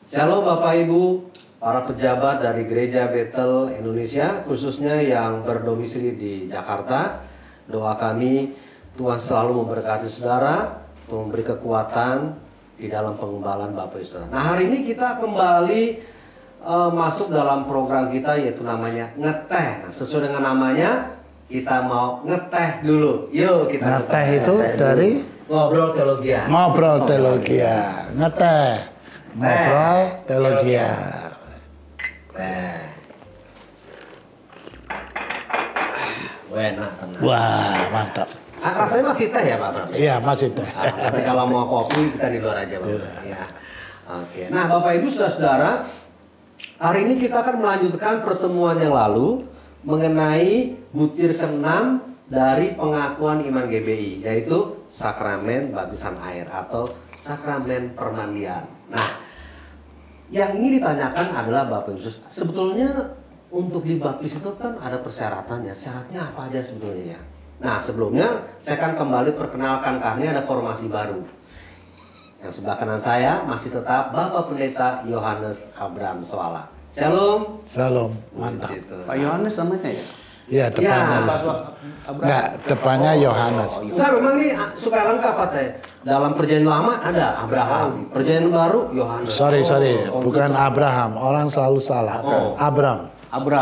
Shalom Bapak Ibu, para pejabat dari Gereja Bethel Indonesia, khususnya yang berdomisili di Jakarta. Doa kami, Tuhan selalu memberkati saudara, untuk memberi kekuatan di dalam pengembalaan Bapak Ibu saudara. Nah, hari ini kita kembali masuk dalam program kita, yaitu namanya ngeteh. Nah, sesuai dengan namanya, kita mau ngeteh dulu. Yuk kita ngeteh itu dari ngobrol teologia. Ngobrol teologia, ngeteh. Ngobrol teologia. Enak, tenang. Wah, mantap. Rasanya masih teh ya Pak Bram? Iya, masih teh. Tapi kalau mau kopi kita di luar aja Pak. Ya. Oke. Nah, Bapak Ibu saudara-saudara, hari ini kita akan melanjutkan pertemuan yang lalu mengenai butir ke-6 dari pengakuan iman GBI, yaitu sakramen baptisan air atau sakramen permandian. Nah, yang ingin ditanyakan adalah Bapak Ibu, sebetulnya untuk dibaptis itu kan ada persyaratannya. Syaratnya apa aja sebetulnya ya? Nah, sebelumnya saya akan kembali perkenalkan karena ada formasi baru. Yang sebelah kanan saya masih tetap Bapak Pendeta Yohanes Abraham Soala. Shalom. Shalom, mantap. Pak Yohanes namanya ya? Iya, depannya. Enggak, depannya Yohanes. Enggak, memang ini supaya lengkap Pak Teh. Dalam perjanjian lama ada Abraham, perjanjian baru Yohanes. Sorry, bukan Abraham. Orang selalu salah. Abram.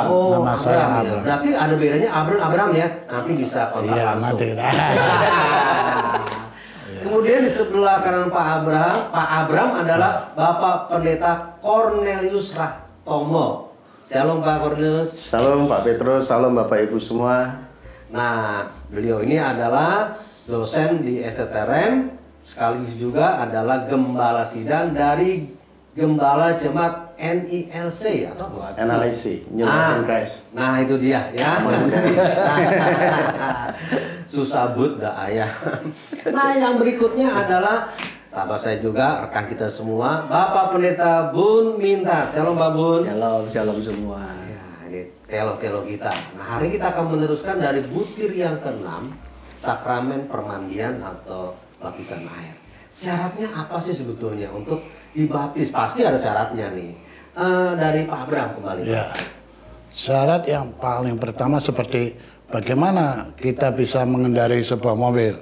Oh, nama saya Abraham. Abram. Berarti ada bedanya Abraham ya. Nanti bisa kontak langsung. Nanti. Kemudian di sebelah kanan Pak Abraham adalah Bapak Pendeta Cornelius Rahtomo. Shalom Pak Cornelius. Shalom Pak Petrus, shalom Bapak Ibu semua. Nah, beliau ini adalah dosen di STTRM, sekaligus juga adalah gembala sidang dari Gembala Jemaat NILC atau apa? NILC, New Living Christ. Nah, itu dia ya. Susah but dah ayah. Nah, yang berikutnya adalah sahabat saya juga, rekan kita semua, Bapak Pendeta Bun Mintat. Shalom Pak Bun. Shalom semua. Ya, ini telo kita. Nah, hari kita akan meneruskan dari butir yang ke-6, sakramen permandian atau baptisan air. Syaratnya apa sih sebetulnya untuk dibaptis? Pasti ada syaratnya nih. Dari Pak Abraham kembali. Ya. Syarat yang paling pertama seperti bagaimana kita bisa mengendarai sebuah mobil.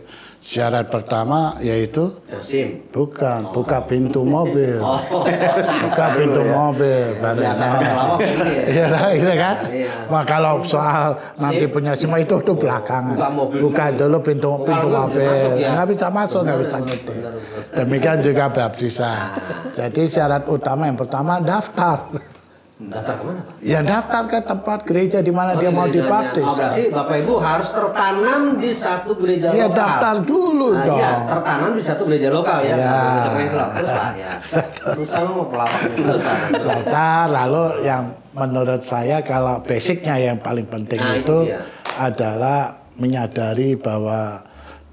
Syarat pertama yaitu SIM. Bukan, buka pintu mobil. Buka pintu mobil. Iya, gitu kan? Wah, kalau soal nanti punya SIM itu belakangan. Buka dulu pintu mobil. Nggak bisa masuk, nggak bisa nyetir. Demikian juga baptisan. Jadi syarat utama yang pertama daftar. Daftar kemana Pak? Ya daftar ke tempat gereja di mana dia mau dibaptis. Berarti Bapak Ibu harus tertanam di satu gereja lokal. Ya daftar dulu dong. Iya, tertanam di satu gereja lokal ya. Ya. Terus Pak ya. Susah mau pelawak terus Pak. Daftar, lalu yang menurut saya kalau basicnya yang paling penting itu adalah menyadari bahwa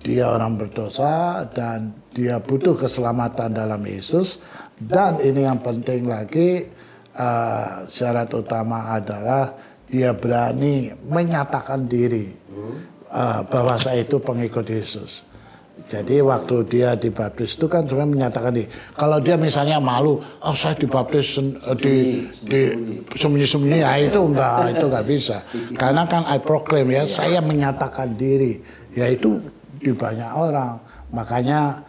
dia orang berdosa dan dia butuh keselamatan dalam Yesus. Dan ini yang penting lagi, syarat utama adalah dia berani menyatakan diri bahwa saya itu pengikut Yesus. Jadi waktu dia dibaptis itu kan sebenarnya menyatakan diri. Kalau dia misalnya malu, oh saya dibaptis di sembunyi-sembunyi, ya itu enggak bisa. Karena kan I proclaim ya, saya menyatakan diri, yaitu di banyak orang. Makanya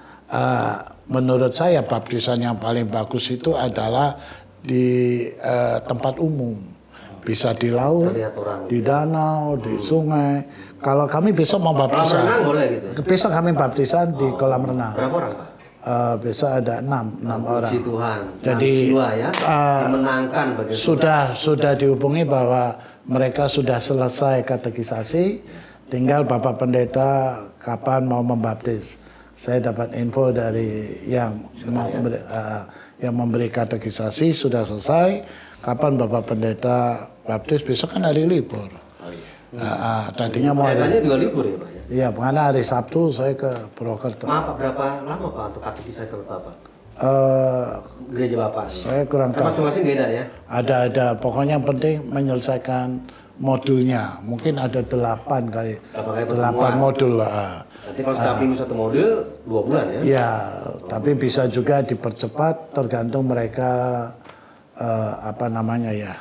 menurut saya baptisan yang paling bagus itu adalah di tempat umum, bisa di laut, di danau, di sungai. Kalau kami besok mau baptisan, besok kami baptisan di kolam renang. Berapa orang Pak? Besok ada 6 orang. Puji Tuhan. Jadi jiwa ya, dimenangkan bagi sudah dihubungi bahwa mereka sudah selesai katekisasi, tinggal Bapak Pendeta kapan mau membaptis. Saya dapat info dari yang memberi katekisasi sudah selesai. Kapan Bapak Pendeta baptis? Besok kan hari libur. Tadinya mau pendetanya juga libur ya Pak ya? Iya, karena hari Sabtu saya ke Purwokerto. Maaf Pak, berapa lama Pak untuk katekisasi ke Bapak? Gereja Bapak? Saya kurang tahu. Masing-masing beda ya? Ada. Pokoknya yang penting menyelesaikan modulnya. Mungkin ada 8 kali. 8 pertemuan. modul. Nanti kalau setiap minggu 1 modul 2 bulan ya? Ya, tapi bisa juga dipercepat tergantung mereka apa namanya ya.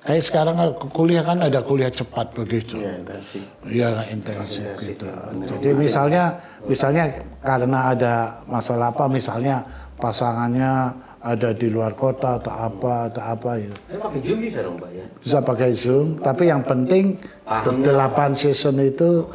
Kayak sekarang kuliah kan ada kuliah cepat begitu. Iya, intensif. Iya, intensif gitu. Jadi misalnya karena ada masalah apa, misalnya pasangannya ada di luar kota atau apa gitu. Pakai Zoom bisa dong Pak ya? Bisa pakai Zoom, tapi yang penting 8 season itu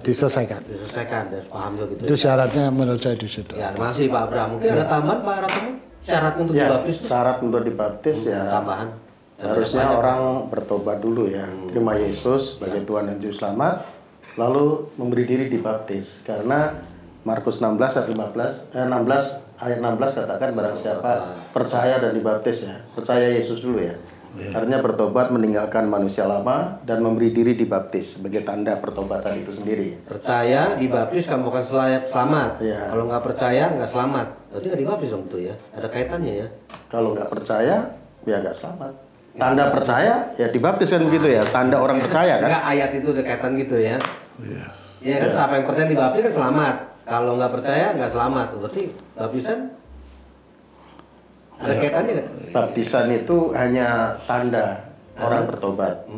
diselesaikan. Diselesaikan dan paham juga gitu. Itu syaratnya menurut saya di situ. Ya, masih Pak Abraham. Mungkin ada tambahan Pak Ratmo? Syarat untuk Ya, dibaptis? syarat untuk dibaptis ya Tambahan. harusnya orang bertobat dulu ya, terima Yesus sebagai Tuhan dan Juru Selamat, lalu memberi diri dibaptis. Karena Markus 16 ayat 16 katakan barang siapa percaya dan dibaptis ya, percaya Yesus dulu ya. Artinya bertobat meninggalkan manusia lama dan memberi diri dibaptis sebagai tanda pertobatan itu sendiri. Percaya dibaptis kamu akan selamat. Iya. Kalau nggak percaya nggak selamat. Berarti nggak dibaptis dong tuh ya? Ada kaitannya ya? Kalau nggak percaya ya nggak selamat. Tanda percaya ya dibaptis kan begitu ya, tanda orang percaya kan. Enggak, ayat itu ada kaitan gitu ya? Iya kan, siapa yang percaya dibaptis kan selamat. Kalau nggak percaya nggak selamat. Berarti baptisan ada kaitannya nggak? Baptisan itu hanya tanda orang bertobat.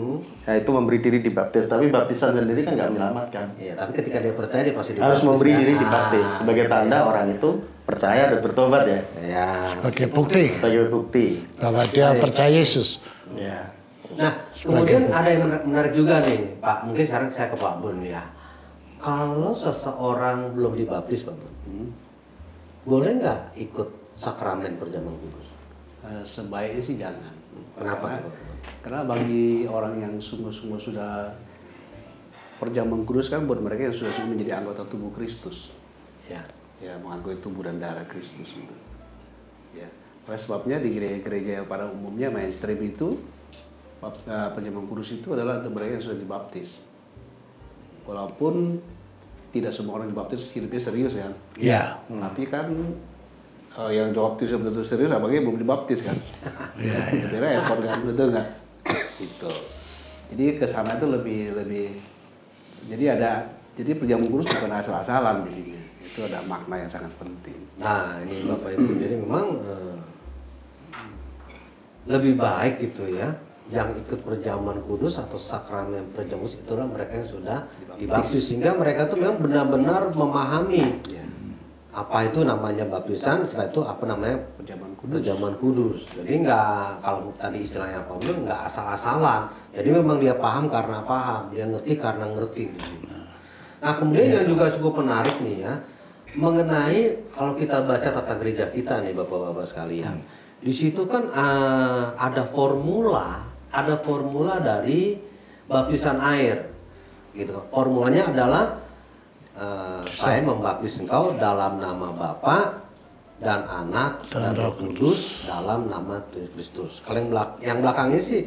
Nah itu memberi diri dibaptis, tapi baptisan sendiri kan nggak menyelamatkan. Iya, tapi ketika dia percaya dia pasti dibaptis. Harus memberi ya? diri dibaptis sebagai tanda orang itu percaya dan bertobat ya. Ya. Sebagai bukti Sebagai bukti. bahwa dia percaya Yesus. Ya. Nah, kemudian ada yang menarik juga nih, Pak. Mungkin sekarang saya ke Pak Bun ya. Kalau seseorang belum dibaptis, Pak Bun, boleh nggak ikut sakramen perjamuan kudus? Sebaiknya sih jangan. Kenapa tuh? Karena bagi orang yang sungguh-sungguh sudah perjamuan kudus kan buat mereka yang sudah sungguh menjadi anggota tubuh Kristus. Ya. Ya, mengakui tubuh dan darah Kristus itu. Ya. Oleh sebabnya di gereja-gereja yang pada umumnya mainstream itu perjamuan kudus itu adalah untuk mereka yang sudah dibaptis. Walaupun tidak semua orang dibaptis hidupnya serius kan. Iya. Tapi kan yang dibaptis betul-betul serius apalagi belum dibaptis kan. Iya, jadi repot kan, betul nggak? Gitu. Jadi kesana itu lebih jadi perjamuan kudus bukan asal-asalan jadinya. Itu ada makna yang sangat penting. Nah, ini Bapak Ibu, jadi memang lebih baik gitu ya, yang ikut perjamuan kudus atau sakramen perjamuan kudus itulah mereka yang sudah dibaptis, sehingga mereka tuh memang benar-benar memahami apa itu namanya baptisan, setelah itu apa namanya perjamuan kudus. Jadi nggak, kalau tadi istilahnya apa belum, nggak asal-asalan. Jadi memang dia paham karena paham, dia ngerti karena ngerti di sini. Nah, kemudian yang juga cukup menarik nih ya, mengenai kalau kita baca tata gereja kita nih Bapak-bapak sekalian. Di situ kan ada formula dari baptisan air. Gitu. Formulanya adalah saya membaptis engkau dalam nama Bapa dan Anak dan Roh Kudus dalam nama Tuhan Kristus. Kalau yang belakang ini sih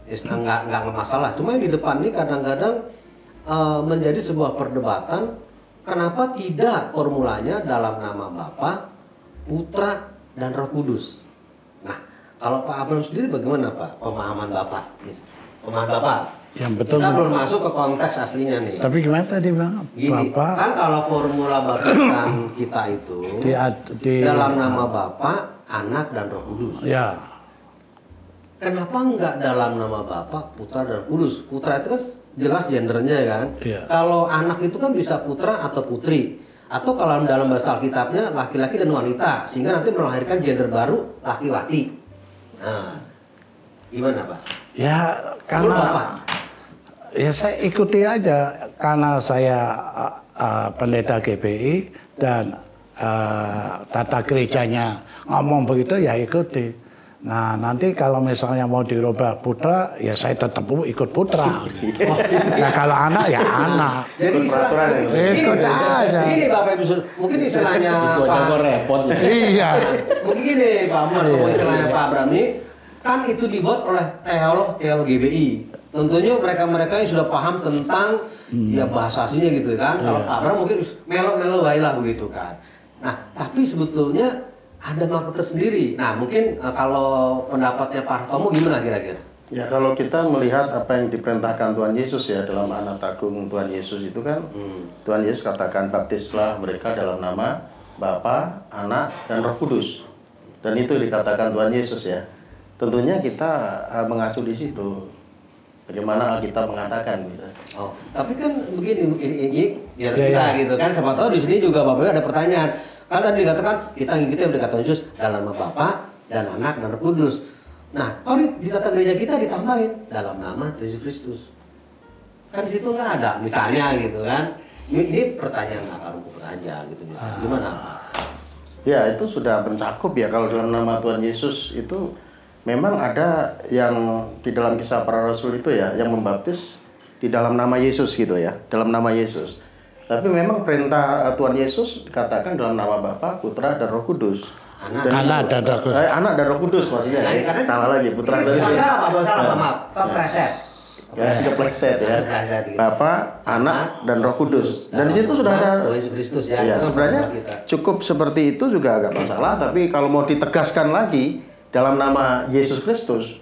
nggak masalah. Cuma yang di depan ini kadang-kadang menjadi sebuah perdebatan. Kenapa tidak formulanya dalam nama Bapa, Putra, dan Roh Kudus? Nah, kalau Pak Abraham sendiri bagaimana Pak pemahaman Bapak? Pemahaman Bapak? Yang betul. Kita belum masuk ke konteks aslinya nih. Tapi gimana tadi Bang? Gini, Bapak kan kalau formula baptisan kita itu dalam nama Bapa, Anak, dan Roh Kudus. Ya. Kenapa enggak dalam nama Bapa, Putra, dan Kudus? Putra itu kan jelas gendernya kan. Iya. Kalau anak itu kan bisa putra atau putri. Atau kalau dalam bahasa Alkitabnya laki-laki dan wanita. Sehingga nanti melahirkan gender baru laki-laki. Nah, gimana Pak? Ya karena ya saya ikuti aja karena saya pendeta GPI dan tata gerejanya ngomong begitu ya ikuti. Nah nanti kalau misalnya mau dirubah putra, ya saya tetap ikut putra. Nah kalau anak ya anak. Jadi ikut aja. Gini Bapak Ibu, mungkin istilahnya Pak. repot. Iya. Mungkin gini Pak Amar, istilahnya Pak Abraham ini kan itu dibuat oleh teolog GBI. Tentunya mereka yang sudah paham tentang ya bahasa aslinya gitu kan. Kalau Pak Abraham mungkin melo-melo baiklah begitu kan. Nah tapi sebetulnya ada makna tersendiri. Nah mungkin kalau pendapatnya Pak Hartomo gimana kira-kira? Ya kalau kita melihat apa yang diperintahkan Tuhan Yesus ya dalam anak agung Tuhan Yesus itu kan, Tuhan Yesus katakan baptislah mereka dalam nama Bapa, Anak, dan Roh Kudus. Dan itu dikatakan Tuhan Yesus ya. Tentunya kita mengacu di situ. Bagaimana Alkitab mengatakan gitu. Oh, tapi kan begini ini biar kita gitu kan. Siapa tahu di sini juga Bapak Ibu ada pertanyaan. Kan tadi dikatakan kita ngikutin yang dikatakan Yesus dalam nama Bapa dan Anak dan Roh Kudus. Nah, kalau di tata gereja kita ditambahin dalam nama Tuhan Yesus Kristus. Kan di situ nggak ada, misalnya gitu kan. Ini pertanyaan akar rumput aja gitu misalnya. Gimana Pak? Ya itu sudah mencakup ya kalau dalam nama Tuhan Yesus itu memang ada yang di dalam kisah para rasul itu ya yang membaptis di dalam nama Yesus gitu ya, dalam nama Yesus. Tapi memang perintah Tuhan Yesus dikatakan dalam nama Bapa, Putra, dan Roh Kudus. Anak dan Roh Kudus. Anak dan Roh Kudus maksudnya. Nah, Ya. Salah lagi, Putra dan Roh Kudus. Salah, maaf. Kepleset. Ya, kepleset ya. Bapa, Anak, dan Roh Kudus. Dan di situ sudah ada Tuhan Yesus Kristus ya. Ya, Itu sebenarnya kita. cukup seperti itu juga agak masalah, tapi kalau mau ditegaskan lagi dalam nama Yesus Kristus,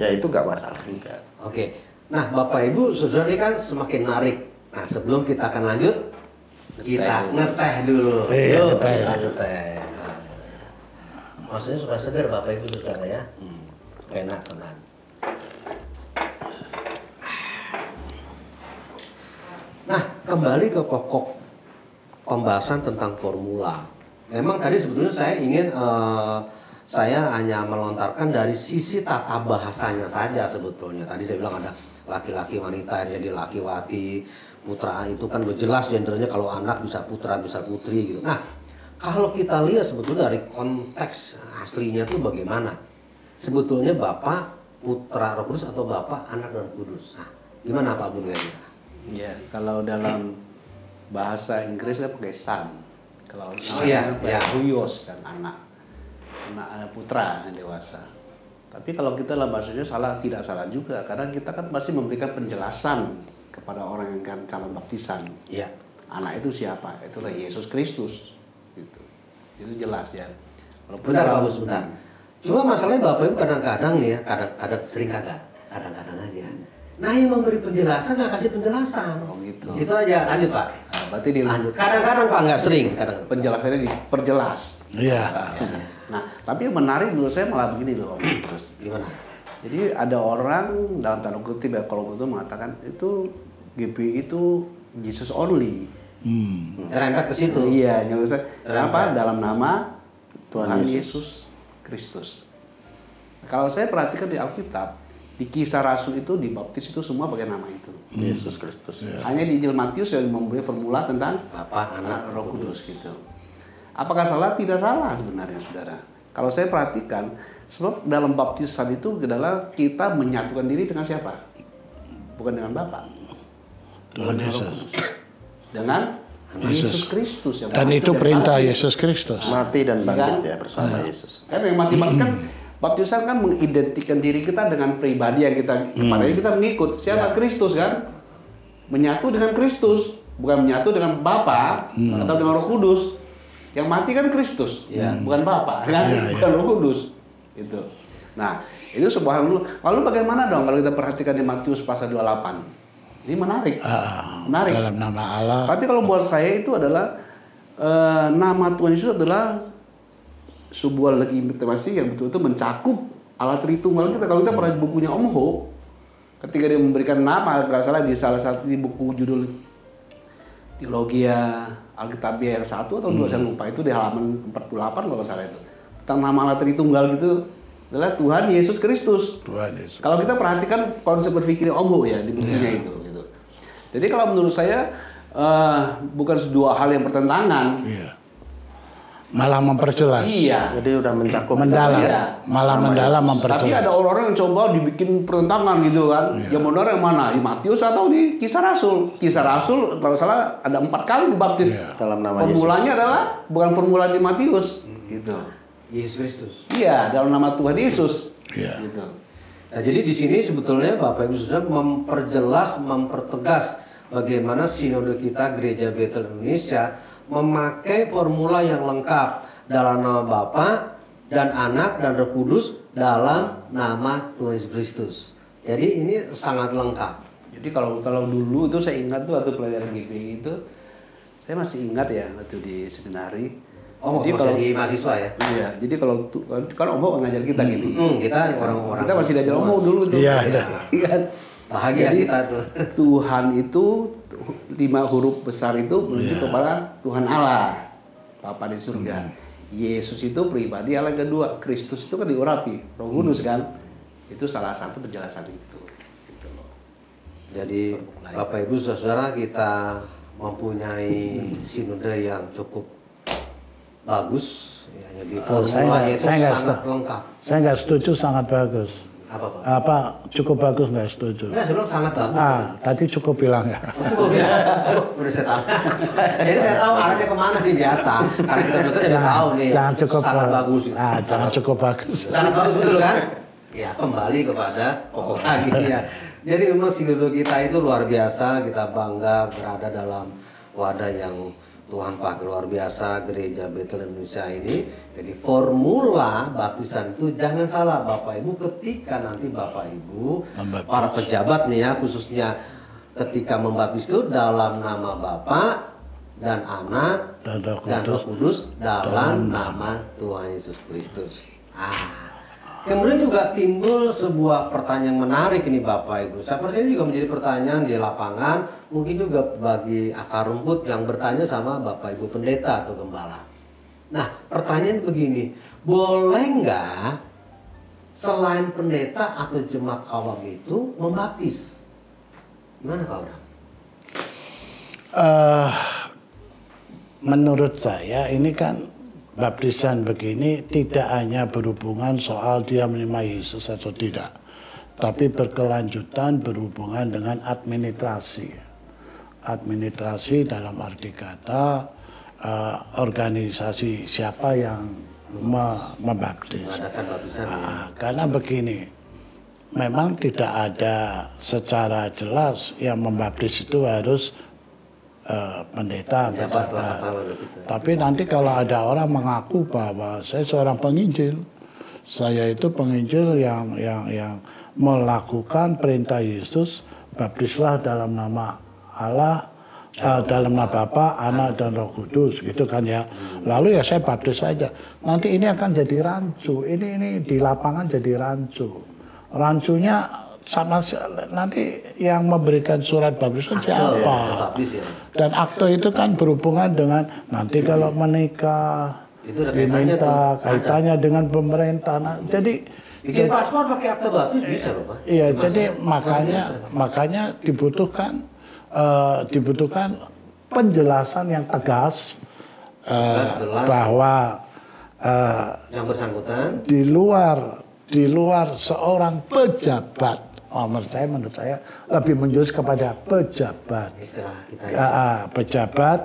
ya itu nggak masalah juga. Oke. Nah, Bapak Ibu, saudara ini kan semakin menarik. Nah, sebelum kita akan lanjut, kita ngeteh dulu. Iya, Yuk, ngeteh. kita ngeteh. Maksudnya supaya segar Bapak Ibu saudara ya. Enak tenan. Nah, kembali ke pokok pembahasan tentang formula. Memang tadi sebetulnya saya ingin saya hanya melontarkan dari sisi tata bahasanya saja sebetulnya. Tadi saya bilang ada laki-laki wanita jadi laki-wati, putra itu kan udah jelas gendernya, kalau anak bisa putra bisa putri gitu. Nah, kalau kita lihat sebetulnya dari konteks aslinya itu bagaimana? Sebetulnya Bapak, Putra, Roh Kudus atau Bapak, Anak dan Kudus. Nah, gimana Pak Bun? Ya, kalau dalam bahasa Inggrisnya pakai son. Kalau Huios dan anak putra yang dewasa. Tapi kalau kita dalam bahasanya tidak salah juga, karena kita kan masih memberikan penjelasan kepada orang yang kan calon baptisan. Iya. Anak itu siapa? Itulah Yesus Kristus. Gitu. Itu jelas ya. Bentar Pak Bun, sebentar. Cuma masalahnya Bapak Ibu kadang-kadang nih ya, kadang-kadang sering kagak, kadang-kadang aja. Nah, yang memberi penjelasan nggak kasih penjelasan. Oh gitu. Itu aja, lanjut Pak. Nah, berarti Lanjut. Kadang-kadang Pak nggak sering, kadang. penjelasannya diperjelas. Iya. Nah, tapi yang menarik menurut saya malah begini loh, Om. Terus Gimana? jadi ada orang dalam tanda kutip ya kalau itu mengatakan itu GP itu Jesus only. Rempet ke situ. Iya, menurut saya kenapa dalam nama Tuhan Yesus Kristus. Kalau saya perhatikan di Alkitab, di Kisah Rasul itu dibaptis itu semua pakai nama itu. Yesus Kristus. Hanya di Injil Matius yang memberi formula tentang Bapak, Anak, Roh Kudus gitu. Apakah salah? Tidak salah sebenarnya, saudara. Kalau saya perhatikan, sebab dalam baptisan itu adalah kita menyatukan diri dengan siapa? Bukan dengan Bapa. Tuhan Yesus. Dengan Yesus Kristus yang Dan mati itu dan perintah bangkit. Yesus Kristus. Mati dan bangkit Kan? ya bersama Yesus. Kan yang mati kan baptisan kan mengidentikan diri kita dengan pribadi yang kita kepadanya kita mengikut. Siapa? Kristus kan? Menyatu dengan Kristus, bukan menyatu dengan Bapa atau dengan Roh Kudus. Yang mati kan Kristus, bukan Bapa, kan? Bukan Roh Kudus. Itu. Nah, itu sebuah hal. Lalu bagaimana dong kalau kita perhatikan di Matius pasal 28? Ini menarik. Menarik. Dalam nama Allah. Tapi kalau buat saya itu adalah nama Tuhan Yesus adalah sebuah legitimasi yang betul-betul mencakup Allah Tritunggal kita. Kalau kita pernah bukunya Om Ho, ketika dia memberikan nama, nggak salah di salah satu di buku judul Teologia Alkitabiah yang 1 atau 2 saya lupa, itu di halaman 48 kalau nggak salah itu. Tentang nama Allah Tritunggal gitu adalah Tuhan Yesus Kristus. Tuhan Yesus. Kalau kita perhatikan konsep berpikirnya Om Ho ya di bukunya itu gitu. Jadi kalau menurut saya bukan dua hal yang bertentangan. Iya. Malah memperjelas. Iya. Jadi udah mencakup Mendalam. Iya. Malah mendalam Tapi memperjelas. ada orang yang coba dibikin pertentangan gitu kan. Yang benar yang mana? Di Matius atau di Kisah Rasul? Kisah Rasul kalau salah ada 4 kali dibaptis. dalam nama Formulanya adalah bukan formula di Matius gitu. Yesus Kristus. Iya, dalam nama Tuhan Yesus. Iya. Gitu. Nah, jadi di sini sebetulnya Bapak Ibu Saudara memperjelas, mempertegas bagaimana sinode kita Gereja Betel Indonesia memakai formula yang lengkap dalam nama Bapa dan Anak dan Roh Kudus dalam nama Tuhan Yesus Kristus. Jadi ini sangat lengkap. Jadi kalau dulu itu saya ingat tuh waktu pelajaran GPI itu, saya masih ingat ya waktu di seminari. Oh, jadi kalau di mahasiswa ya? Iya, jadi kalau Om ngajar kita gini. Kita orang-orang. Kita masih diajar Om dulu tuh. Iya. Kan? Bahagia Jadi, kita tuh. Tuhan itu 5 huruf besar itu menuju kepada Tuhan Allah, Bapa di surga. Yesus itu pribadi Allah yang kedua. Kristus itu kan diurapi, Roh Kudus kan. Itu salah satu penjelasan itu. Gitu loh. Jadi Bapak Ibu Saudara, kita mempunyai sinode yang cukup bagus. Ya, jadi formulanya itu sangat lengkap. Saya nggak setuju sangat bagus. Apa? Cukup bagus nggak setuju. Enggak, saya bilang sangat bagus. Tadi cukup bilang ya. Cukup ya. Udah saya tahu. Jadi saya tahu arahnya kemana nih biasa. Karena kita juga jadi tahu nih. Jangan cukup sangat bagus. Jangan cukup bagus. Sangat bagus betul kan? Ya, kembali kepada pokok lagi ya. Jadi memang sinode kita itu luar biasa. Kita bangga berada dalam wadah yang Tuhan pakai luar biasa, Gereja Betel Indonesia ini. Jadi formula baptisan itu jangan salah Bapak Ibu, ketika nanti Bapak Ibu para pejabat nih ya, khususnya ketika membaptis itu dalam nama Bapa dan Anak dan Roh Kudus dalam nama Tuhan Yesus Kristus. Kemudian juga timbul sebuah pertanyaan menarik ini Bapak Ibu. Seperti ini juga menjadi pertanyaan di lapangan, mungkin juga bagi akar rumput yang bertanya sama Bapak Ibu pendeta atau gembala. Nah, pertanyaan begini, boleh nggak selain pendeta atau jemaat awam itu membaptis? Gimana Pak Bram? Menurut saya ini kan baptisan begini tidak hanya berhubungan soal dia menerima Yesus atau tidak, tapi berkelanjutan berhubungan dengan administrasi. Administrasi dalam arti kata organisasi siapa yang membaptis. Karena begini, memang tidak ada secara jelas yang membaptis itu harus pendeta, tapi nanti kalau ada orang mengaku bahwa saya seorang penginjil, saya itu penginjil yang melakukan perintah Yesus, baptislah dalam nama Allah, dalam nama Bapa, Anak dan Roh Kudus, gitu kan ya. Lalu ya saya baptis saja. Nanti ini akan jadi rancu. Ini di lapangan jadi rancu. Rancunya sama nanti yang memberikan surat baptisan siapa? Dan akte itu kan berhubungan dengan nanti kalau menikah, itu diminta kaitannya dengan pemerintah. Nah, jadi bikin paspor pakai akte baptis bisa loh Pak. Iya, jadi makanya dibutuhkan penjelasan yang tegas, bahwa yang bersangkutan di luar seorang pejabat. Menurut saya lebih menjurus kepada pejabat. Istilah kita ya. Pejabat,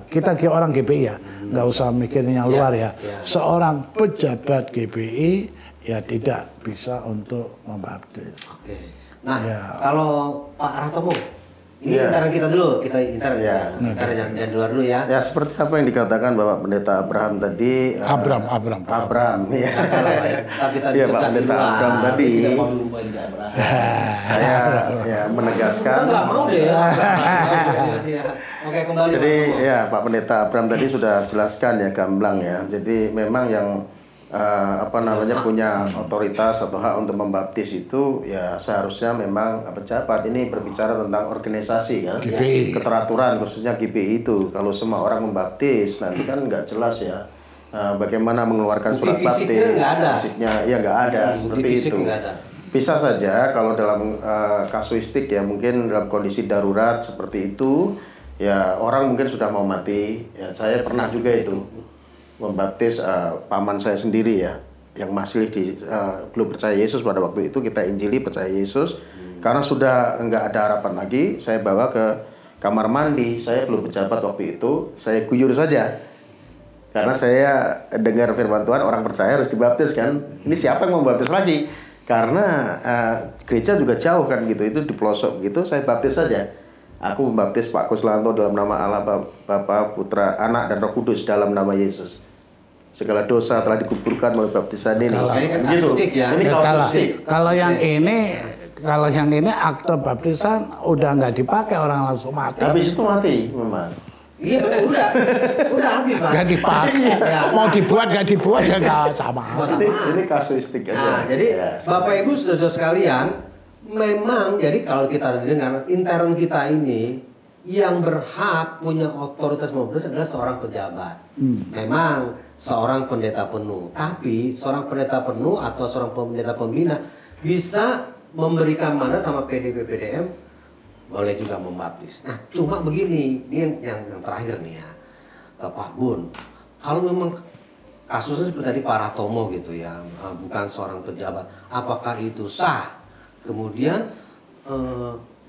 kita orang GPI ya, nggak usah mikirin yang luar ya. Seorang pejabat GPI ya tidak bisa untuk membaptis. Oke. Nah, kalau Pak Ratomo, ini intern kita dulu, intern jangan luar dulu ya. Ya, seperti apa yang dikatakan Bapak Pendeta Abraham tadi. Abram. Ya. Salah Pak ya. Tapi tadi Pak Pendeta Abraham tadi. Saya ya menegaskan. Nggak mau deh. Oke, kembali. Jadi ya Pak Pendeta Abraham tadi sudah jelaskan ya gamblang ya. Jadi memang yang punya otoritas atau hak untuk membaptis itu ya seharusnya memang pejabat. Ini berbicara tentang organisasi kan, keteraturan khususnya GPI itu. Kalau semua orang membaptis nanti kan nggak jelas ya. Bagaimana mengeluarkan surat baptis? Fisiknya ya nggak ada seperti itu. Bisa saja kalau dalam kasuistik ya mungkin dalam kondisi darurat seperti itu ya orang mungkin sudah mau mati. Ya saya pernah juga itu membaptis paman saya sendiri ya, yang masih belum percaya Yesus pada waktu itu. Kita injili percaya Yesus, karena sudah nggak ada harapan lagi. Saya bawa ke kamar mandi, saya belum pejabat waktu itu, saya guyur saja. Karena saya dengar firman Tuhan, orang percaya harus dibaptis kan. Ini siapa yang mau baptis lagi? Karena gereja juga jauh kan gitu, itu di pelosok gitu, saya baptis saja. Aku membaptis Pak Kuslanto dalam nama Allah, Bapa, Putra, Anak dan Roh Kudus dalam nama Yesus. segala dosa telah dikuburkan melalui baptisan ini. Ini kan Begitu. kasustik ya. Ini kasustik. Kalau yang ini akte baptisan udah nggak dipakai, orang langsung mati. Habis itu mati memang. Iya betul, udah habis Pak. Nggak dipakai. Ya. Mau dibuat nggak dibuat ya nggak sama. Ini kasustik aja. Nah, jadi Ya. Bapak Ibu saudara sekalian, memang jadi kalau kita dengar intern kita ini yang berhak punya otoritas membaptis adalah seorang pejabat. Memang seorang pendeta penuh, tapi seorang pendeta penuh atau seorang pendeta pembina bisa memberikan mandat sama PDP-PDM, boleh juga membaptis. Nah, cuma begini, ini yang terakhir nih ya, ke Pak Bun. Kalau memang kasusnya seperti tadi Pak Ratomo gitu ya, bukan seorang pejabat, apakah itu sah? Kemudian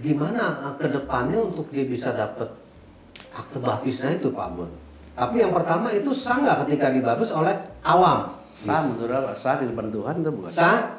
gimana ke depannya untuk dia bisa dapat akte baptisnya itu Pak Bun? Tapi yang pertama itu sah nggak ketika dibaptis oleh awam? Sah menurut Allah, sah di depan Tuhan itu bukan? Sah?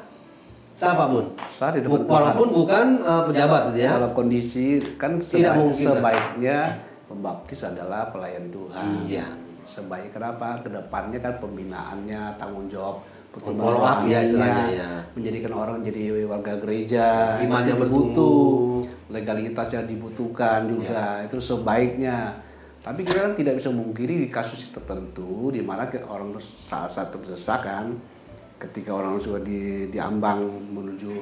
Sah Pak Bun? Sah di depan Tuhan. Walaupun bukan pejabat gitu ya? Dalam kondisi kan Tidak mungkin. sebaiknya pembaptis adalah pelayan Tuhan. Iya. Sebaik kenapa? Kedepannya kan pembinaannya, tanggung jawab, Follow up ya istilahnya ya. menjadikan orang jadi warga gereja, Imannya itu bertumbuh. legalitas yang dibutuhkan juga itu sebaiknya. Tapi kita kan tidak bisa memungkiri di kasus tertentu di mana orang saat terdesak kan, ketika orang sudah diambang menuju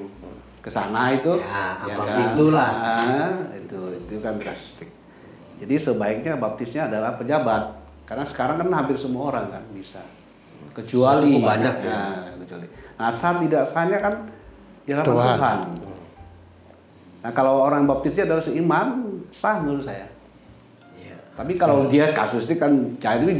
ke sana itu, Ya, ambang pintulah. Itu kan drastik. Jadi sebaiknya baptisnya adalah pejabat, karena sekarang kan hampir semua orang kan bisa, kecuali Cukup banyak ya. kecuali. Nah, sah tidak sahnya kan di hadapan Tuhan. Nah, kalau orang baptisnya adalah seiman, sah menurut saya. Tapi kalau dia kasusnya kan itu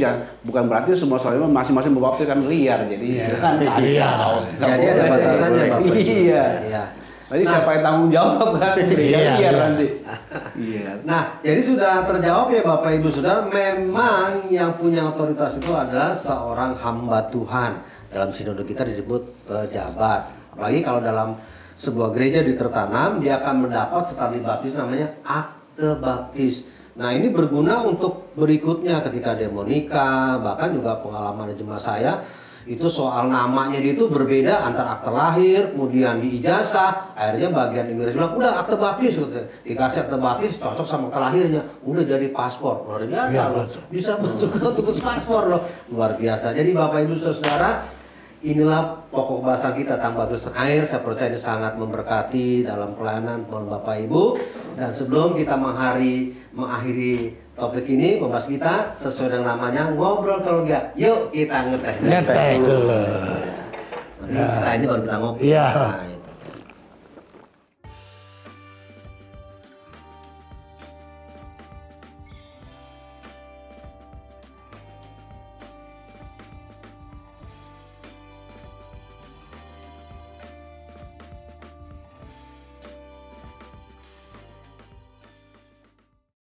bukan berarti semua soalnya masing-masing membaptis kan liar, jadi kan kacau. Jadi ada batasannya Bapak. Iya. Iya. Nanti siapa yang tanggung jawab kan? Liar nanti. Iya. Nah, jadi sudah terjawab ya Bapak Ibu Saudara, memang yang punya otoritas itu adalah seorang hamba Tuhan. Dalam sinode kita disebut pejabat. Apalagi kalau dalam sebuah gereja ditertanam, dia akan mendapat setelah dibaptis namanya akte baptis. Nah, ini berguna untuk berikutnya ketika dia mau nikah, bahkan juga pengalaman jemaat saya itu soal namanya itu berbeda antara akte lahir, kemudian di ijazah, akhirnya bagian imigrasi bilang udah akte baptis, gitu. Dikasih akte baptis cocok sama akte lahirnya, udah jadi paspor, luar biasa loh, bisa bentuk paspor loh, luar biasa. Jadi Bapak Ibu Saudara, inilah pokok bahasan kita tentang baptisan air. Saya percaya ini sangat memberkati dalam pelayanan Bapak Ibu. Dan sebelum kita mengakhiri topik ini, membahas kita sesuai dengan namanya ngobrol teologi. Yuk kita ngeteh. Ngeteh dulu. Nanti setelah ini baru kita ngobrol. Iya. Nah,